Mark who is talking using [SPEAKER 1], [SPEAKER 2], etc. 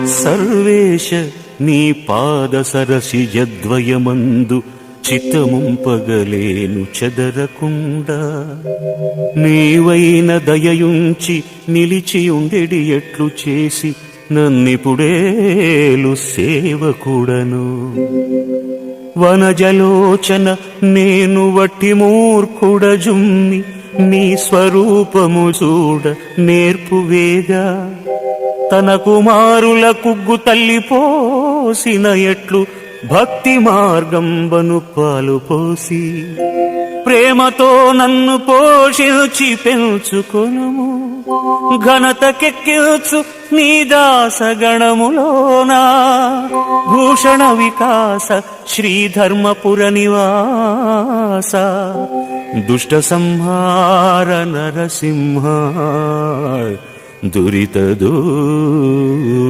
[SPEAKER 1] సర్వేశ నీ పాద సరసిజద్వయమందు చిత్తముంపగలేను చెదరకుండా. నీవైన దయయుంచి నిలిచియుండెడి ఎట్లు చేసి నన్నిపుడేలు సేవకుడను. వనజలోచన నేను వట్టి మూర్ఖుడజుమ్మి నీ స్వరూపము చూడ నేర్పువేగా. తన కుమారుల కుగ్గు తల్లిపోసిన ఎట్లు భక్తి మార్గంబను పాలు పోసి ప్రేమతో నన్ను పోషించి పెంచుకొనుము. ఘనతకెక్కించు నీ దాసగణములోనా భూషణ వికాస శ్రీధర్మపుర నివాస. దుష్ట సంహార నరసింహ దురిత దూర.